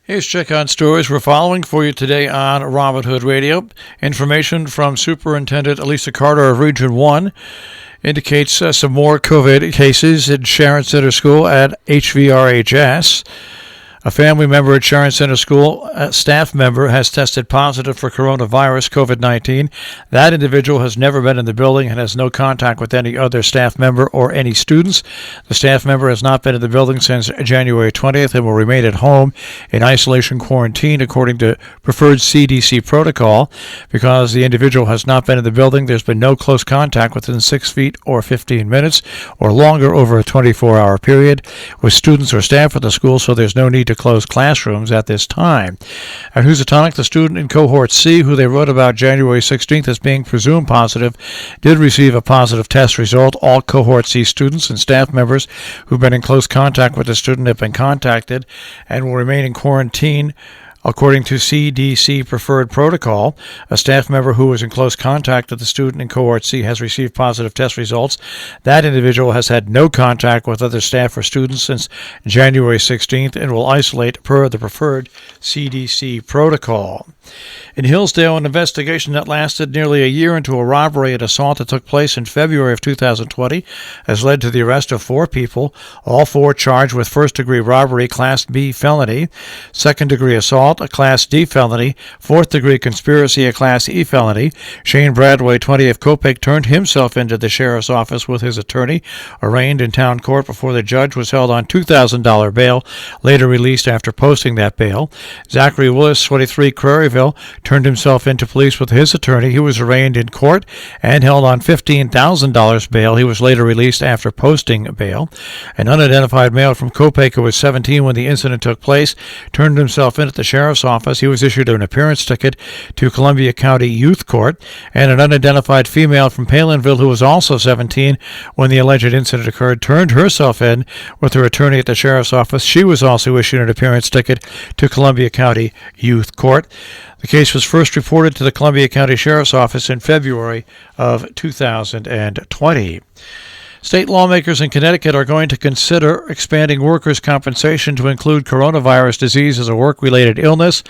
Here's Check on Stories we're following for you today on Robin Hood Radio. Information from Superintendent Elisa Carter of Region 1 indicates some more COVID cases in Sharon Center School at HVRHS. A family member at Sharon Center School, a staff member, has tested positive for coronavirus COVID-19. That individual has never been in the building and has no contact with any other staff member or any students. The staff member has not been in the building since January 20th and will remain at home in isolation quarantine according to preferred CDC protocol. Because the individual has not been in the building, there's been no close contact within 6 feet or 15 minutes or longer over a 24-hour period with students or staff at the school, so there's no need to close classrooms at this time. At Housatonic, the student in cohort C, who they wrote about January 16th as being presumed positive, did receive a positive test result. All cohort C students and staff members who've been in close contact with the student have been contacted and will remain in quarantine according to CDC preferred protocol. A staff member who was in close contact with the student in cohort C has received positive test results. That individual has had no contact with other staff or students since January 16th and will isolate per the preferred CDC protocol. In Hillsdale, an investigation that lasted nearly a year into a robbery and assault that took place in February of 2020 has led to the arrest of 4 people, all 4 charged with first-degree robbery, Class B felony, second-degree assault, a Class D felony, fourth-degree conspiracy, a Class E felony. Shane Bradway, 20 of Copake, turned himself into the sheriff's office with his attorney, arraigned in town court before the judge, was held on $2,000 bail, later released after posting that bail. Zachary Willis, 23, Craryville, turned himself into police with his attorney. He was arraigned in court and held on $15,000 bail. He was later released after posting bail. An unidentified male from Copake, who was 17 when the incident took place, turned himself in at the sheriff's office. He was issued an appearance ticket to Columbia County Youth Court. And an unidentified female from Palinville, who was also 17 when the alleged incident occurred, turned herself in with her attorney at the sheriff's office. She was also issued an appearance ticket to Columbia County Youth Court. The case was first reported to the Columbia County Sheriff's Office in February of 2020. State lawmakers in Connecticut are going to consider expanding workers' compensation to include coronavirus disease as a work-related illness.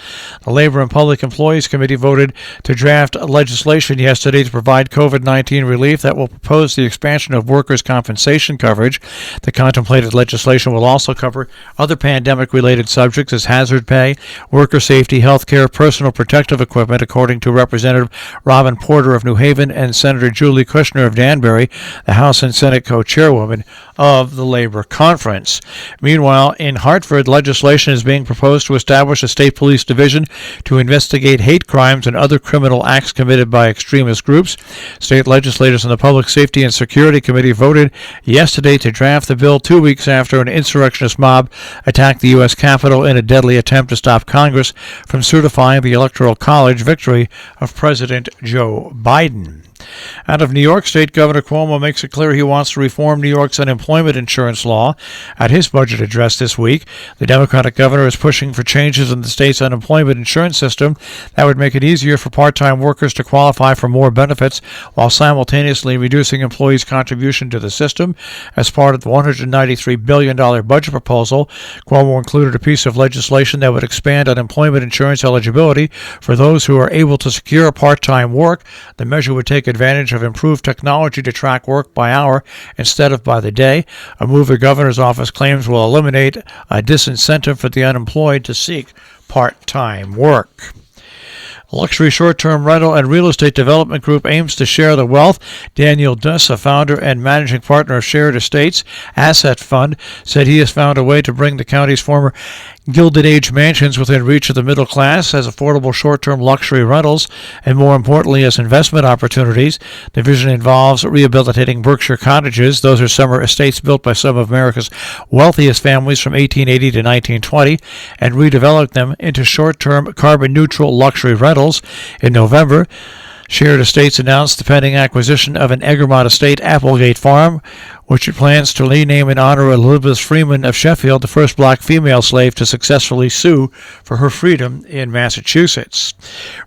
The Labor and Public Employees Committee voted to draft legislation yesterday to provide COVID-19 relief that will propose the expansion of workers' compensation coverage. The contemplated legislation will also cover other pandemic-related subjects as hazard pay, worker safety, health care, personal protective equipment, according to Representative Robin Porter of New Haven and Senator Julie Kushner of Danbury, the House and Senate co-chairwoman of the Labor Conference. Meanwhile, in Hartford, legislation is being proposed to establish a state police division to investigate hate crimes and other criminal acts committed by extremist groups. State legislators in the Public Safety and Security Committee voted yesterday to draft the bill 2 weeks after an insurrectionist mob attacked the U.S. Capitol in a deadly attempt to stop Congress from certifying the Electoral College victory of President Joe Biden. Out of New York State, Governor Cuomo makes it clear he wants to reform New York's unemployment insurance law. At his budget address this week, the Democratic governor is pushing for changes in the state's unemployment insurance system that would make it easier for part-time workers to qualify for more benefits while simultaneously reducing employees' contribution to the system. As part of the $193 billion budget proposal, Cuomo included a piece of legislation that would expand unemployment insurance eligibility for those who are able to secure part-time work. The measure would take advantage of improved technology to track work by hour instead of by the day, a move the governor's office claims will eliminate a disincentive for the unemployed to seek part-time work. A luxury short-term rental and real estate development group aims to share the wealth. Daniel Duss, a founder and managing partner of Shared Estates Asset Fund, said he has found a way to bring the county's former Gilded Age mansions within reach of the middle class as affordable short-term luxury rentals, and more importantly as investment opportunities. The vision involves rehabilitating Berkshire cottages. Those are summer estates built by some of America's wealthiest families from 1880 to 1920, and redevelop them into short-term carbon-neutral luxury rentals. In November, Shared Estates announced the pending acquisition of an Egremont estate, Applegate Farm, which it plans to rename in honor of Elizabeth Freeman of Sheffield, the first black female slave to successfully sue for her freedom in Massachusetts.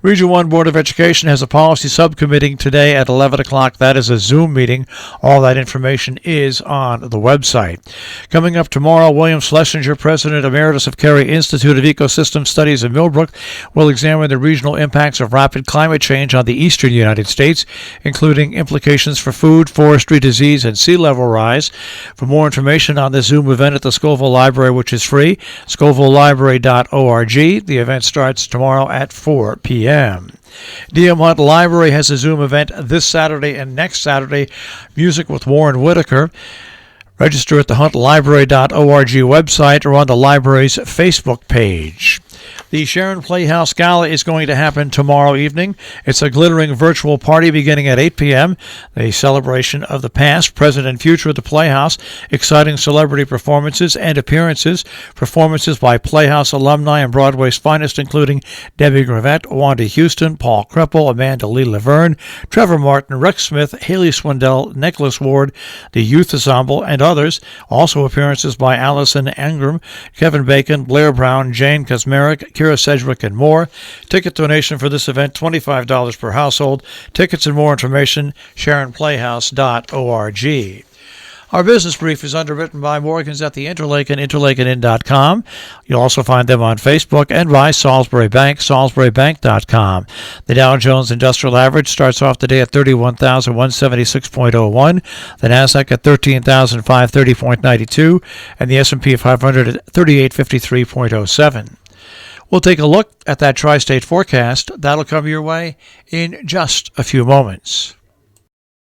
Region 1 Board of Education has a policy subcommittee today at 11 o'clock. That is a Zoom meeting. All that information is on the website. Coming up tomorrow, William Schlesinger, President Emeritus of Carey Institute of Ecosystem Studies in Millbrook, will examine the regional impacts of rapid climate change on the eastern United States, including implications for food, forestry, disease, and sea level rise. For more information on this Zoom event at the Scoville Library, which is free, scovillelibrary.org. The event starts tomorrow at 4 p.m. DM Hunt Library has a Zoom event this Saturday and next Saturday, Music with Warren Whitaker. Register at the huntlibrary.org website or on the library's Facebook page. The Sharon Playhouse Gala is going to happen tomorrow evening. It's a glittering virtual party beginning at 8 p.m. The celebration of the past, present, and future of the Playhouse. Exciting celebrity performances and appearances. Performances by Playhouse alumni and Broadway's finest, including Debbie Gravett, Wanda Houston, Paul Kreppel, Amanda Lee Laverne, Trevor Martin, Rex Smith, Haley Swindell, Nicholas Ward, the Youth Ensemble, and others. Also appearances by Allison Ingram, Kevin Bacon, Blair Brown, Jane Kazmarek, Kira Sedgwick, and more. Ticket donation for this event, $25 per household. Tickets and more information, SharonPlayhouse.org. Our business brief is underwritten by Morgans at the Interlake and interlakeandinn.com. You'll also find them on Facebook and by Salisbury Bank, salisburybank.com. The Dow Jones Industrial Average starts off the day at 31,176.01, the Nasdaq at 13,530.92, and the S&P 500 at 3853.07. We'll take a look at that tri-state forecast. That'll come your way in just a few moments.